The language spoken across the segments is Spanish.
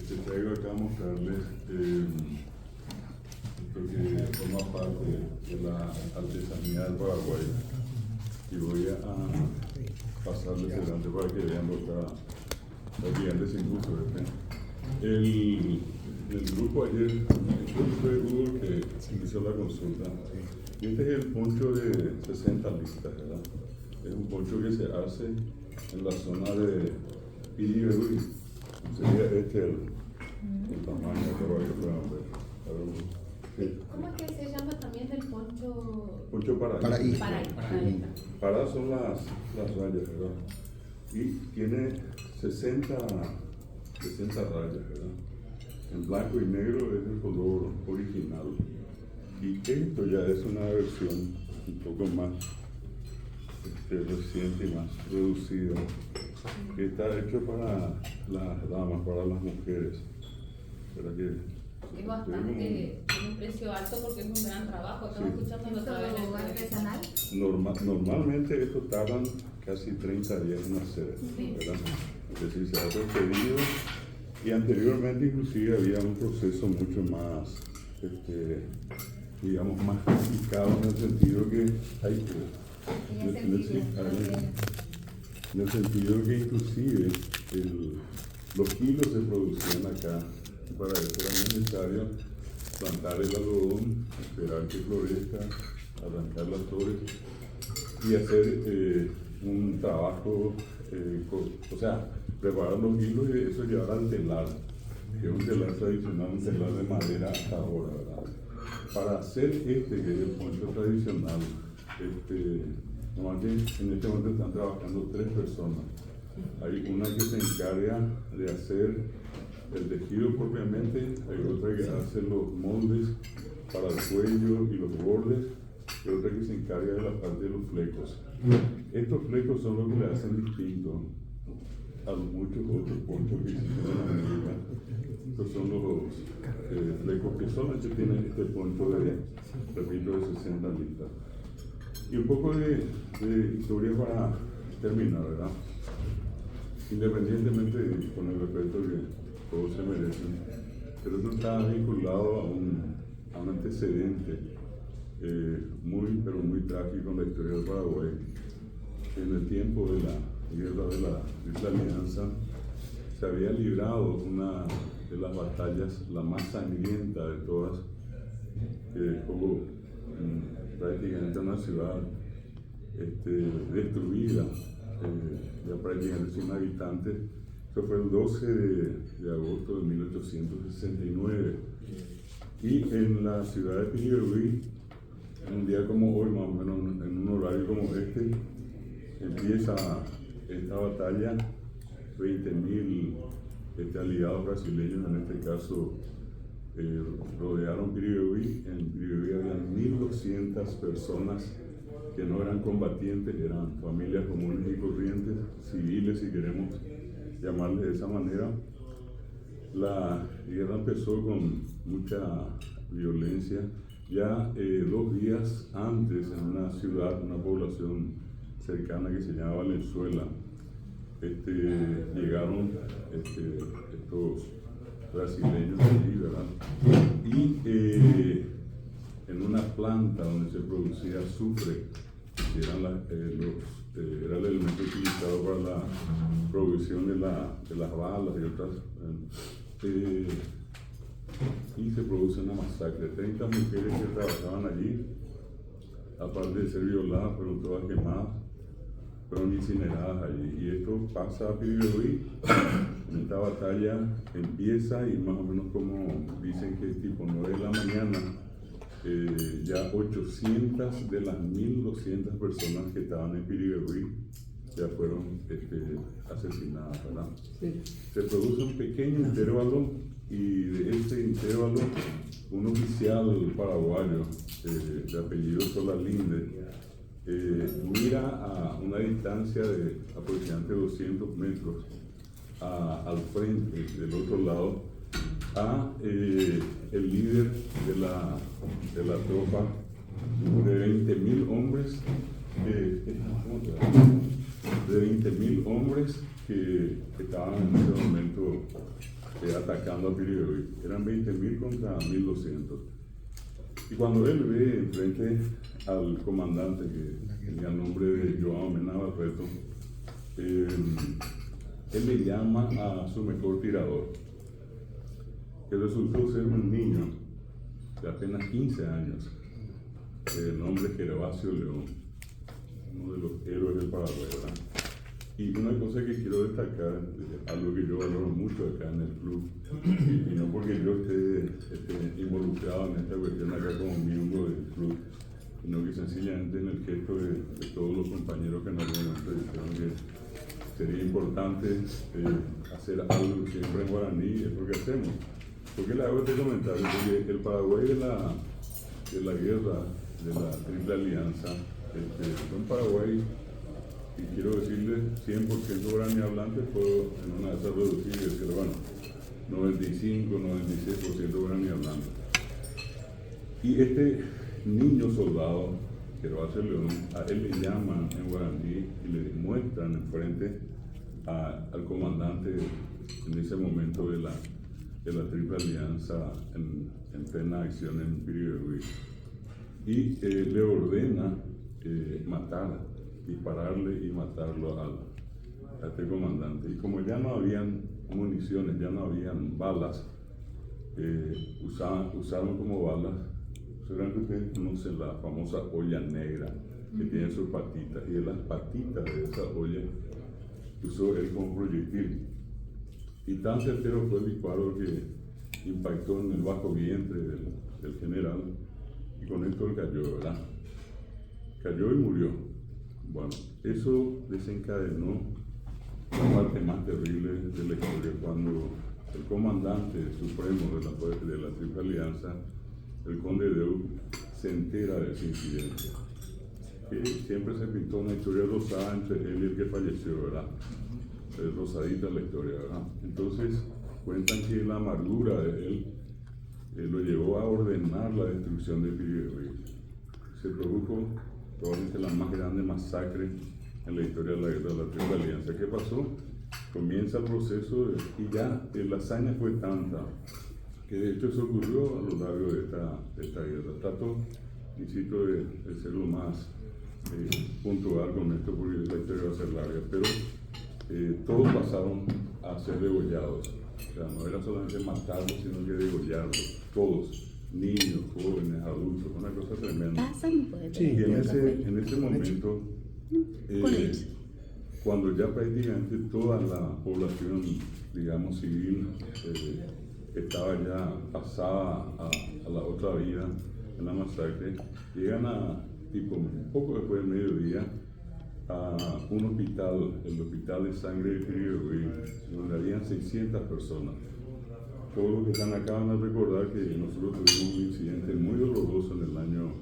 Traigo acá a mostrarles esto que forma parte de la artesanía del Paraguay y voy a pasarles adelante para que vean los clientes incluso. El grupo ayer fue Hugo que hizo la consulta. Y este es el poncho de 60 listas, ¿verdad? Es un poncho que se hace en la zona de Piribebuy. Sería este el tamaño que puedan ver. Sí. ¿Cómo es que se llama también el poncho? Poncho Paraí. Paraí. Para son las rayas, ¿verdad? Y tiene 60 rayas, ¿verdad? En blanco y negro es el color original. Y esto ya es una versión un poco más reciente y más reducida, que está hecho para las damas, para las mujeres. ¿Verdad que es bastante, tiene un precio alto porque es un gran trabajo. Estamos escuchando otra vez el artesanal. Normalmente esto tardan casi 30 días en hacer, ¿verdad? Es decir, se hace el pedido y anteriormente inclusive había un proceso mucho más, digamos, más complicado en el sentido que en el sentido que inclusive los kilos se producían acá. Para eso era necesario plantar el algodón, esperar que florezca, arrancar las flores y hacer un trabajo, o sea, preparar los hilos y eso llevar al telar, que es un telar tradicional, un telar de madera hasta ahora, ¿verdad? Para hacer que es el poncho tradicional, normalmente en este momento están trabajando 3 personas. Hay una que se encarga de hacer el tejido propiamente, hay otra que hace los moldes para el cuello y los bordes, y otra que se encarga de la parte de los flecos. Estos flecos son los que le hacen distinto a los muchos otros ponchos que existen en América. Estos son los flecos que solamente tienen este poncho repito, de 60 listas. Y un poco de historia para terminar, ¿verdad? Independientemente con el respeto que todos se merecen, pero esto está vinculado a un antecedente muy trágico en la historia del Paraguay. En el tiempo de la guerra de la Alianza se había librado una de las batallas, la más sangrienta de todas, que dejó prácticamente una ciudad destruida, ya prácticamente sin habitantes. Eso fue el 12 de agosto de 1869. Y en la ciudad de Piribebuy, un día como hoy, más o menos en un horario como este, empieza esta batalla. 20.000 aliados brasileños, en este caso, rodearon Piribebuy. En Piribebuy había 1.200 personas que no eran combatientes, eran familias comunes y corrientes, civiles, si queremos llamarle de esa manera. La guerra empezó con mucha violencia. Ya 2 días antes, en una ciudad, una población cercana que se llama Valenzuela, llegaron estos brasileños allí, ¿verdad? Y en una planta donde se producía azufre, que era el elemento utilizado para la producción de las balas y otras, y se produce una masacre. 30 mujeres que trabajaban allí, aparte de ser violadas, fueron todas quemadas, fueron incineradas allí. Y esto pasa a Piribebuy. En esta batalla empieza y más o menos como dicen que es tipo 9 de la mañana, ya 800 de las 1.200 personas que estaban en Piribebuy ya fueron asesinadas, ¿verdad? Sí. Se produce un pequeño intervalo y de este intervalo un oficial paraguayo de apellido Solalinde mira a una distancia de aproximadamente 200 metros al frente, del otro lado, a el líder de la tropa de 20.000 hombres, que estaban en ese momento atacando a Piribebuy. Eran 20.000 contra 1.200. Y cuando él ve enfrente al comandante, que tenía el nombre de Joao Mena Barreto, él le llama a su mejor tirador, que resultó ser un niño de apenas 15 años, de nombre Gervasio León, uno de los héroes del Paraguay, ¿verdad? Y una cosa que quiero destacar, algo que yo valoro mucho acá en el club, y no porque yo esté involucrado en esta cuestión acá como miembro del club, sino que sencillamente en el gesto de todos los compañeros que en algún momento dijeron que sería importante hacer algo siempre en guaraní, es lo que hacemos. ¿Por qué le hago este comentario? Porque el Paraguay de la guerra, de la Triple Alianza, fue un Paraguay, y quiero decirle 100% guaraní hablante, puedo en una de esas reducir y decir, bueno, 95, 96% guaraní hablante. Y este niño soldado, Gervasio León, a él le llaman en guaraní y le muestran enfrente al comandante en ese momento de la Triple Alianza en plena acción en Piribebuy. Y le ordena dispararle y matarlo a este comandante. Y como ya no habían municiones, ya no habían balas, usaron como balas, seguramente ustedes conocen la famosa olla negra que tiene sus patitas, y de las patitas de esa olla usó él como proyectil. Y tan certero fue el disparo que impactó en el bajo vientre del general, y con esto él cayó, ¿verdad? Cayó y murió. Bueno, eso desencadenó la parte más terrible de la historia, cuando el comandante supremo de la Triple Alianza, el conde Deu, se entera de ese incidente. Que siempre se pintó una historia rosada entre él y el que falleció, ¿verdad? Es rosadita la historia, ¿verdad? Entonces cuentan que la amargura de él lo llevó a ordenar la destrucción de Piribebuy. Se produjo probablemente la más grande masacre en la historia de la guerra de la Triple Alianza. ¿Qué pasó? Comienza el proceso y ya la hazaña fue tanta que de hecho se ocurrió a lo largo de esta guerra. Trato, insisto, de ser lo más puntual con esto porque la historia va a ser larga, pero todos pasaron a ser degollados. O sea, no era solamente matarlos, sino que degollarlos, todos, niños, jóvenes, adultos, una cosa tremenda. Sí, y en ese momento, cuando ya prácticamente toda la población, digamos, civil, estaba ya pasada a la otra vida en la masacre, llegan tipo un poco después del mediodía, a un hospital, el Hospital de Sangre de Piribebuy, donde habían 600 personas. Todos los que están acá van a recordar que nosotros tuvimos un incidente muy doloroso en el año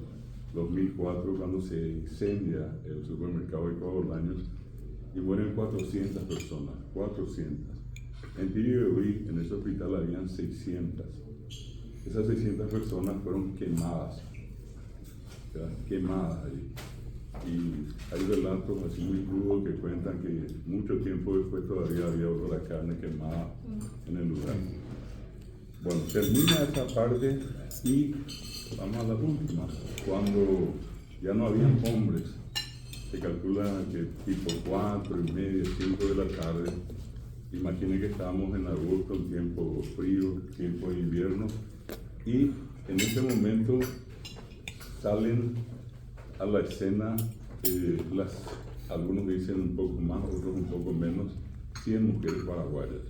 2004, cuando se incendia el supermercado de Bolaños y mueren 400 personas, 400. En Piribebuy, en ese hospital, habían 600. Esas 600 personas fueron quemadas, quemadas ahí. Y hay relatos así muy crudos que cuentan que mucho tiempo después todavía había olor a carne quemada en el lugar. Bueno, termina esa parte y vamos a la última. Cuando ya no habían hombres, se calcula que tipo 4:30, 5 de la tarde, imaginen que estábamos en agosto, un tiempo frío, tiempo de invierno, y en ese momento salen a la escena, algunos dicen un poco más, otros un poco menos, 100 mujeres paraguayas,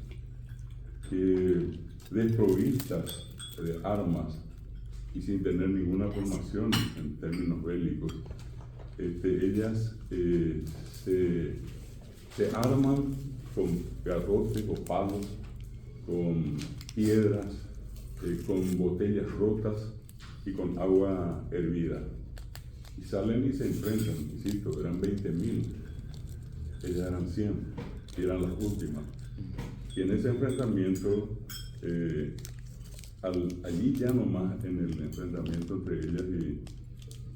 que desprovistas de armas y sin tener ninguna formación en términos bélicos, ellas se arman con garrotes o palos, con piedras, con botellas rotas y con agua hervida. Y salen y se enfrentan, insisto, eran 20.000, ellas eran 100, y eran las últimas. Y en ese enfrentamiento, allí ya nomás en el enfrentamiento entre ellas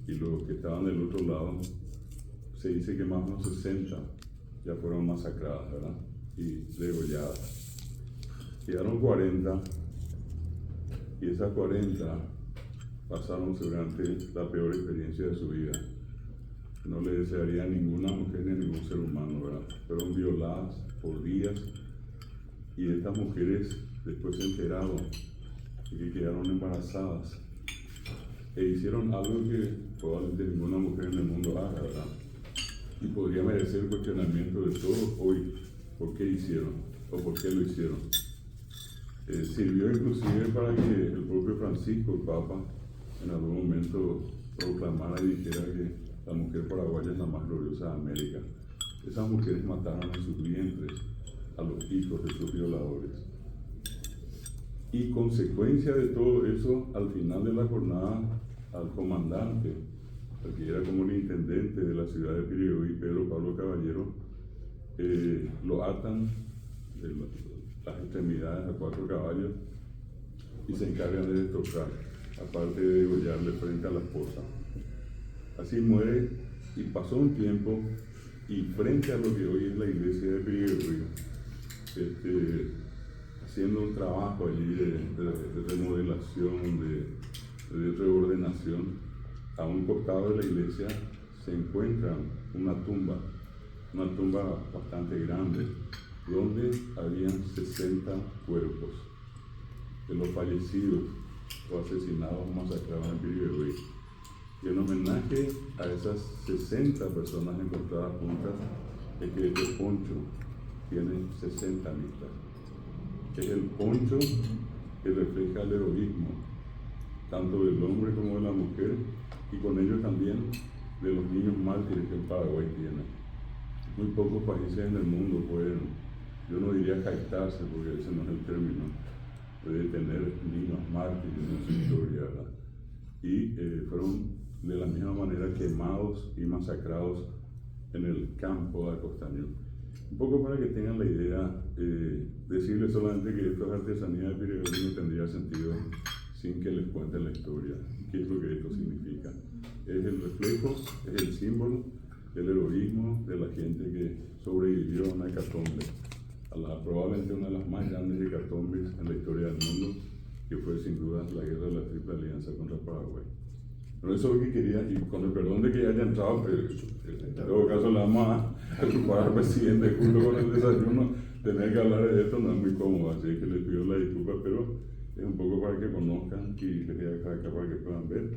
y los que estaban del otro lado, se dice que más o menos 60 ya fueron masacradas, ¿verdad? Y degolladas. quedaron 40 y esas 40 pasaron seguramente la peor experiencia de su vida. No le desearía a ninguna mujer ni a ningún ser humano, ¿verdad? Fueron violadas por días y estas mujeres después se enteraron de que quedaron embarazadas e hicieron algo que probablemente ninguna mujer en el mundo haga, ¿verdad? Y podría merecer cuestionamiento de todos hoy, ¿por qué hicieron o por qué lo hicieron? Sirvió inclusive para que el propio Francisco, el Papa, en algún momento proclamara y dijera que la mujer paraguaya es la más gloriosa de América. Esas mujeres mataron en sus vientres a los hijos de sus violadores. Y consecuencia de todo eso, al final de la jornada, al comandante, al que era como el intendente de la ciudad de Pirigoy, Pedro Pablo Caballero, lo atan de las extremidades a 4 caballos y se encargan de destrozar, aparte de degollarle frente a la esposa. Así muere y pasó un tiempo y frente a lo que hoy es la iglesia de Pirigoy, haciendo un trabajo allí de remodelación, de reordenación, a un costado de la iglesia se encuentra una tumba bastante grande, donde habían 60 cuerpos de los fallecidos o asesinados o masacrados en Pirigoy. Y en homenaje a esas 60 personas encontradas juntas, es que este poncho tiene 60 listas. Es el poncho que refleja el heroísmo, tanto del hombre como de la mujer, y con ello también de los niños mártires que el Paraguay tiene. Muy pocos países en el mundo pueden, yo no diría jactarse, porque ese no es el término, de tener niños mártires en su historia, ¿verdad? Y fueron de la misma manera quemados y masacrados en el campo de Acostaño. Un poco para que tengan la idea, decirles solamente que esto es artesanía de Pirigoy no tendría sentido sin que les cuenten la historia. ¿Qué es lo que esto significa? Es el reflejo, es el símbolo del heroísmo de la gente que sobrevivió a una hecatombe, probablemente una de las más grandes hecatombes en la historia del mundo, que fue sin duda la guerra de la Triple Alianza contra Paraguay. Pero eso es lo que quería, y con el perdón de que haya entrado, pero en todo caso le vamos a ocupar al presidente junto con el desayuno, tener que hablar de esto no es muy cómodo, así que les pido la disculpa, pero es un poco para que conozcan y les voy a dejar acá para que puedan ver.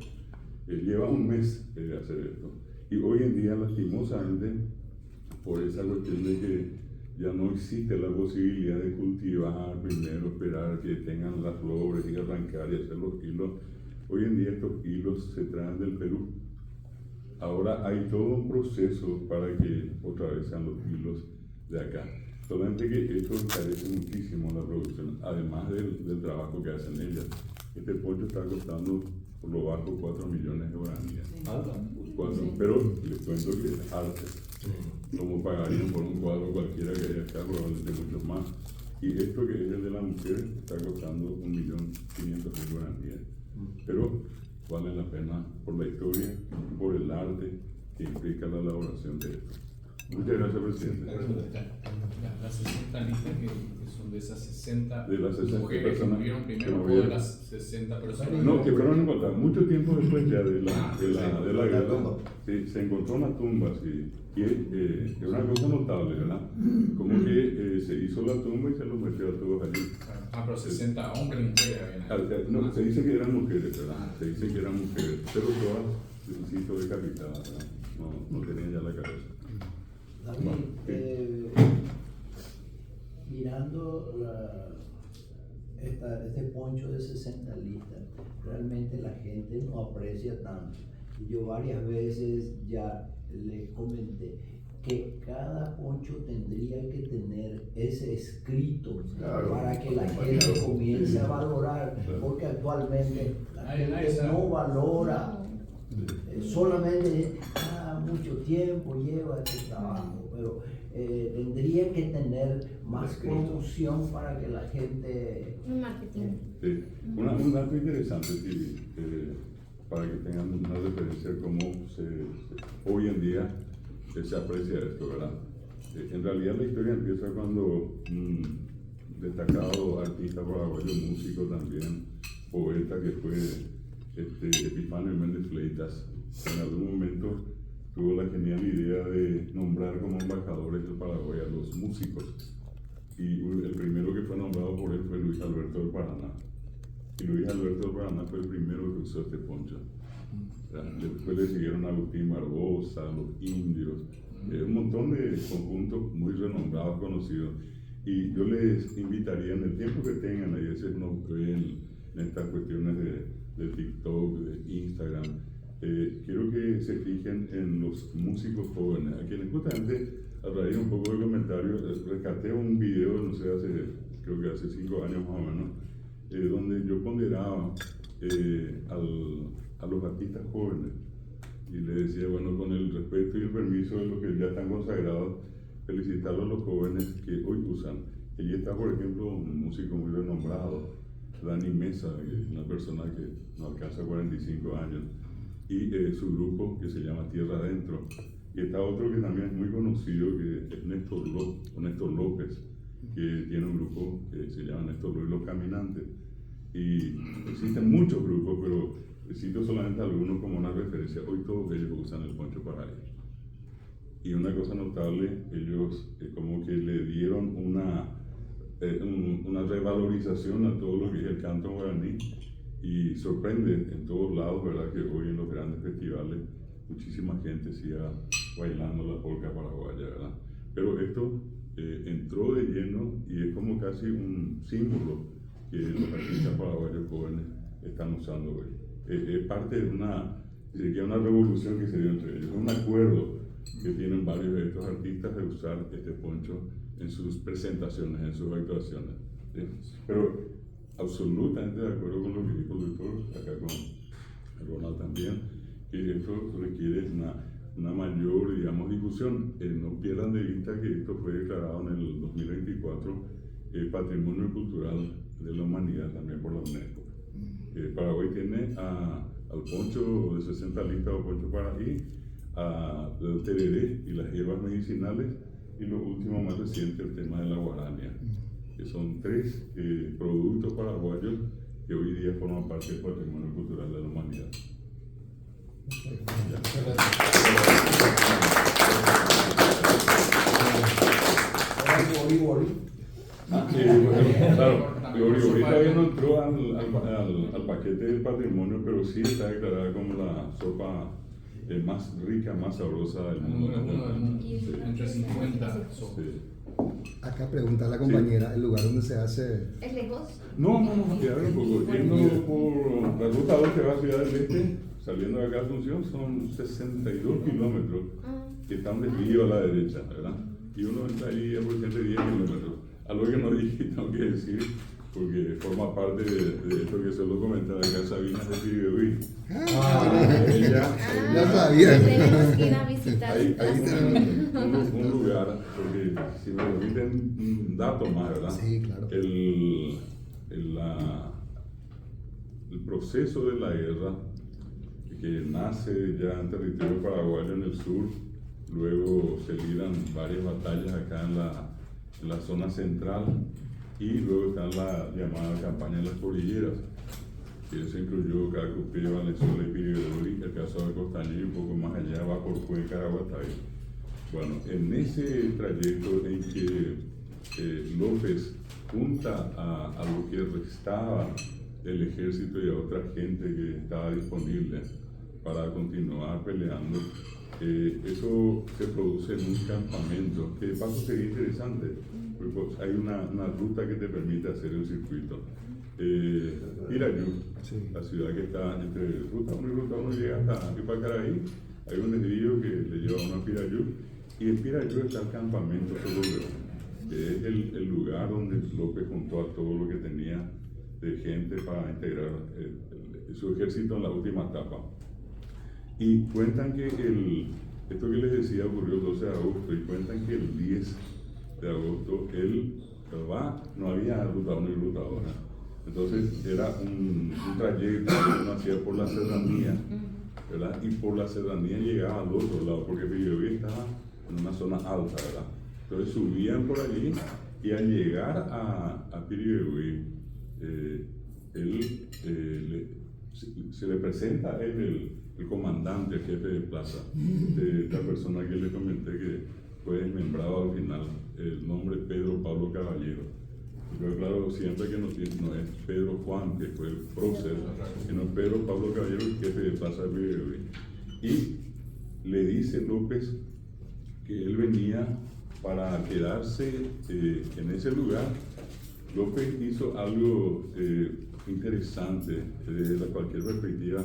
Lleva un mes de hacer esto, y hoy en día lastimosamente, por esa cuestión de que ya no existe la posibilidad de cultivar, primero esperar que tengan las flores y arrancar y hacer los hilos. Hoy en día estos hilos se traen del Perú. Ahora hay todo un proceso para que otra vez sean los hilos de acá. Solamente que esto encarece muchísimo la producción, además del trabajo que hacen ellas. Este poncho está costando por lo bajo 4 millones de guaraníes. Pero les cuento que es arte. Como pagarían por un cuadro cualquiera que haya acá, probablemente mucho más. Y esto que es el de la mujer está costando 1.500.000 guaraníes. Pero vale la pena por la historia y por el arte que implica la elaboración de esto. Muchas gracias, presidente. Las 60 listas que son de esas 60, de las 60 mujeres personas que murieron primero, que o murieron. de las 60 personas. No, que fueron encontradas mucho tiempo después ya de la guerra. Sí, se encontró una tumba, sí, y es una cosa notable, ¿verdad? Como que se hizo la tumba y se los metió a todos allí. Pero 60 hombres y mujeres habían. No, se dice que eran mujeres, ¿verdad? Se dice que eran mujeres, pero todas, insisto, decapitadas, ¿verdad? No tenían ya la cabeza. David, mirando este poncho de 60 listas, realmente la gente no aprecia tanto. Yo varias veces ya les comenté que cada poncho tendría que tener ese escrito, claro, para que la gente comience a valorar, porque actualmente la gente no valora, solamente mucho tiempo lleva este trabajo, pero tendría que tener más promoción para que la gente... Un marketing. Sí. Un dato interesante, sí, para que tengan una referencia de cómo hoy en día se aprecia esto, ¿verdad? En realidad la historia empieza cuando destacado artista paraguayo, músico también, poeta, que fue Epifanio Méndez Fleitas. En algún momento tuvo la genial idea de nombrar como embajadores del Paraguay a los músicos. Y el primero que fue nombrado por él fue Luis Alberto del Paraná. Y Luis Alberto del Paraná fue el primero que usó este poncho. Después le siguieron Agustín Barbosa, Los Indios, un montón de conjuntos muy renombrados, conocidos. Y yo les invitaría, en el tiempo que tengan, a veces no creen en estas cuestiones de TikTok, de Instagram, quiero que se fijen en los músicos jóvenes, a quienes justamente, a raíz de un poco de comentarios, rescaté un video, no sé, creo que hace 5 años más o menos, donde yo ponderaba a los artistas jóvenes y le decía, bueno, con el respeto y el permiso de los que ya están consagrados, felicitarlos a los jóvenes que hoy usan. Allí está, por ejemplo, un músico muy renombrado, Dani Mesa, una persona que no alcanza 45 años, y su grupo que se llama Tierra Adentro. Y está otro que también es muy conocido, que es Néstor López, que tiene un grupo que se llama Néstor López Los Caminantes. Y existen muchos grupos, pero cito solamente algunos como una referencia. Hoy todos ellos usan el poncho para ir. Y una cosa notable, ellos como que le dieron una revalorización a todo lo que es el canto guaraní, y sorprende en todos lados, ¿verdad?, que hoy en los grandes festivales muchísima gente siga bailando la polca paraguaya, ¿verdad? Pero esto entró de lleno y es como casi un símbolo que los artistas paraguayos jóvenes están usando hoy. Es parte de una revolución que se dio entre ellos, un acuerdo que tienen varios de estos artistas de usar este poncho en sus presentaciones, en sus actuaciones. ¿Sí? Pero absolutamente de acuerdo con lo que dijo el doctor, acá con Ronald también, que esto requiere una mayor, digamos, difusión. No pierdan de vista que esto fue declarado en el 2024 Patrimonio Cultural de la Humanidad también por la UNESCO. Paraguay tiene al poncho de 60 listas o poncho paraí, al tereré y las hierbas medicinales, y lo último más reciente, el tema de la guarania, que son 3 productos paraguayos que hoy día forman parte del patrimonio cultural de la humanidad. Claro, Bori todavía no entró al paquete del patrimonio, pero sí está declarada como la sopa más rica, más sabrosa del mundo. Entre 50 sopas. Acá pregunta la compañera, ¿el lugar donde se hace? ¿Es lejos? No, quedar un poco. Yendo por la ruta 2 que va a Ciudad del Este, saliendo de acá a Asunción, son 62 kilómetros que están desvío a la derecha, ¿verdad? Y uno está ahí aproximadamente 10 kilómetros. Algo que no dije, tengo que decir, porque forma parte de esto que se lo comentaba acá, Sabinas de Piribebuy. Ella no sabía. Tenemos que ir a visitar. Hay un lugar, porque si me permiten un dato más, ¿verdad? Sí, claro. El proceso de la guerra, que nace ya en territorio paraguayo en el sur, luego se libran varias batallas acá en la zona central, y luego está la llamada campaña de las cordilleras, que se incluyó Cacupé, Valenzuela y Piribebuy, el caso de Costañí, y un poco más allá va por Cuenca, Caraguatay. Bueno, en ese trayecto en que López junta a lo que restaba del ejército y a otra gente que estaba disponible para continuar peleando, eso se produce en un campamento, que de paso sería interesante, porque hay una ruta que te permite hacer el circuito. Pirayú, Sí. la ciudad que está entre ruta 1 y ruta 1, llega hasta Ipacaraí, hay un desvío que le lleva a uno a Pirayú, y en Pirayú está el campamento Sololeo, que es el lugar donde López juntó a todo lo que tenía de gente para integrar su ejército en la última etapa. Y cuentan que esto que les decía ocurrió el 12 de agosto, y cuentan que el 10 de agosto él no había ruta 1 y ruta 2. Entonces era un trayecto que uno hacía por la serranía, ¿verdad? Y por la serranía llegaba al otro lado, porque Piribebuy estaba en una zona alta, ¿verdad? Entonces subían por allí Y al llegar a Piribebuy, se le presenta a él el comandante, el jefe de plaza, de esta persona que le comenté que fue desmembrado al final, el nombre Pedro Pablo Caballero. Pero claro, siempre que no es Pedro Juan, que fue el prócer, sino Pedro Pablo Caballero, el jefe de plaza de Piribebuy. Y le dice López que él venía para quedarse en ese lugar. López hizo algo interesante desde cualquier perspectiva,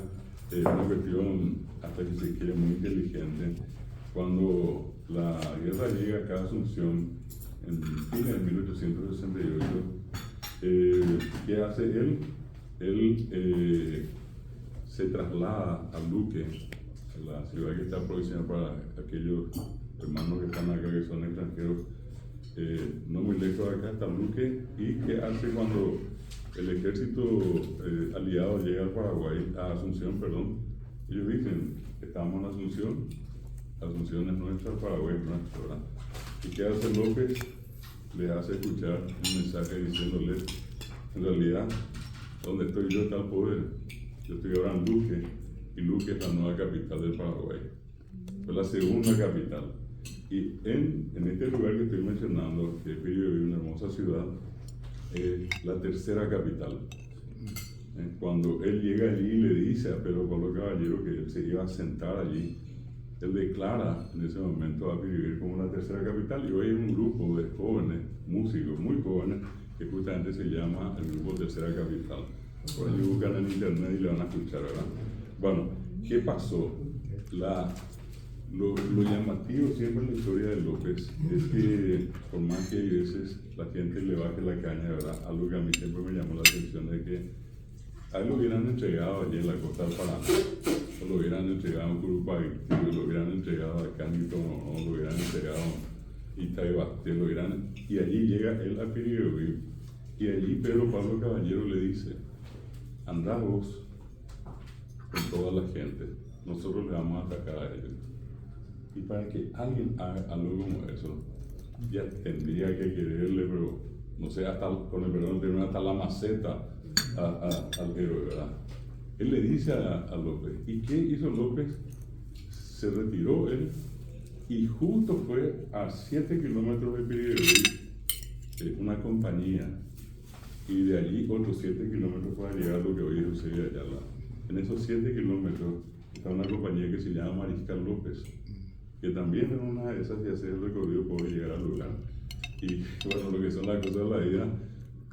una cuestión hasta que se quiere muy inteligente. Cuando la guerra llega acá a Asunción, en fines de 1868, ¿qué hace él? Él se traslada a Luque, la ciudad que está aproximada para aquellos hermanos que están acá, que son extranjeros, no muy lejos de acá, está Luque. ¿Y qué hace cuando el ejército aliado llega al Paraguay, a Asunción, perdón? Ellos dicen, estamos en Asunción, Asunción es nuestra, Paraguay es nuestro, ¿verdad? ¿Y qué hace López? Le hace escuchar un mensaje diciéndole, en realidad, donde estoy yo está el poder. Yo estoy ahora en Luque, y Luque es la nueva capital del Paraguay. Fue la segunda capital. Y en este lugar que estoy mencionando, que es Piribebuy, una hermosa ciudad, es la tercera capital. Cuando él llega allí y le dice a Pedro Pablo Caballero que él se iba a sentar allí, él declara en ese momento a Piribebuy como la tercera capital. Y hoy hay un grupo de jóvenes, músicos muy jóvenes, que justamente se llama el grupo Tercera Capital. Por ahí buscan en internet y le van a escuchar, ¿verdad? Bueno, ¿qué pasó? Lo llamativo siempre en la historia de López es que, por más que hay veces la gente le baje la caña, ¿verdad? Algo que a mí siempre me llamó la atención es que a él lo hubieran entregado allí en la costa del Paraná, o lo hubieran entregado en Curupay, lo hubieran entregado a Canito, o lo hubieran entregado a Itaibate, y allí llega él a Piribebuy, y allí Pedro Pablo Caballero le dice, andá vos con toda la gente, nosotros le vamos a atacar a ellos. Y para que alguien haga algo como eso, ya tendría que quererle, pero no sé, hasta con el perdón, tener hasta la maceta al héroe, ¿verdad? Él le dice a López, ¿y qué hizo López? Se retiró él y justo fue a 7 kilómetros de Piribebuy una compañía, y de allí otros 7 kilómetros para llegar a lo que hoy es Eusebio Ayala. En esos 7 kilómetros está una compañía que se llama Mariscal López, que también en una de esas de hacer el recorrido puede llegar al lugar. Y bueno, lo que son las cosas de la vida,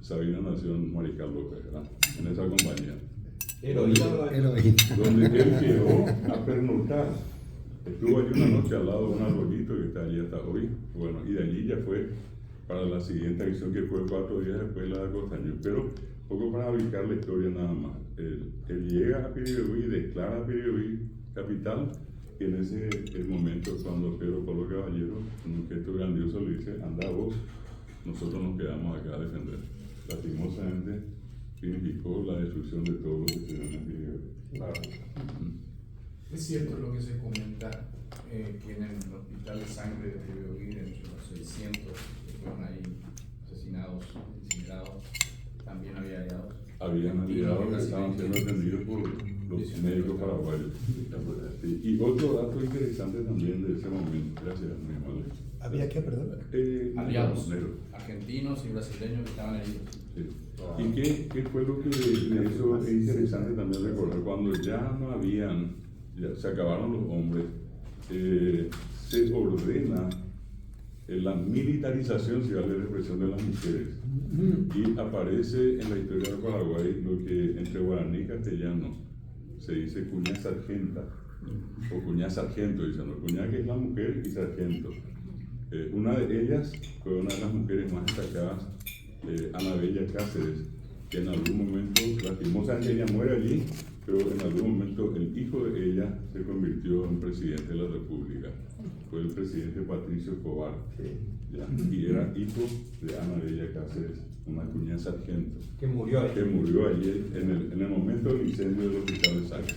Sabina nació en Mariscal López, ¿verdad? En esa compañía. Donde él quedó a pernoctar. Estuvo allí una noche al lado de un arbolito que está allí hasta hoy. Bueno, y de allí ya fue para la siguiente acción, que fue 4 días después, la de Costaño. Pero poco para ubicar la historia nada más. Él llega a Piribebuy y declara a Piribebuy capital. Y en ese momento, cuando Pedro Pablo Caballero, con un gesto grandioso, le dice, anda vos, nosotros nos quedamos acá a defender. Lastimosamente, significó la destrucción de todos los que estuvieron en Piribebuy. Claro. Es cierto lo que se comenta, que en el hospital de sangre de Piribebuy, de los 600 que fueron ahí asesinados, incinerados, también había aliados. Habían aliados que estaban siendo atendidos por los médicos paraguayos. Y otro dato interesante también de ese momento, gracias, muy amable. ¿Había qué, perdón? Aliados, argentinos y brasileños que estaban heridos. Sí. ¿Y qué fue lo que de eso es interesante también recordar? Cuando ya no habían, ya se acabaron los hombres, se ordena la militarización, si vale la expresión, de las mujeres. Y aparece en la historia del Paraguay lo que entre guaraní y castellano se dice cuñá sargenta, o cuñá sargento, dicen, cuñá que es la mujer y sargento. Una de ellas fue una de las mujeres más destacadas, Ana Bella Cáceres, que en algún momento, lastimosamente ella muere allí, pero en algún momento el hijo de ella se convirtió en presidente de la República. Fue el presidente Patricio Escobar, y era hijo de Ana Bella Cáceres, una cuñada sargento. Que murió allí en el momento del incendio del hospital de Sangre.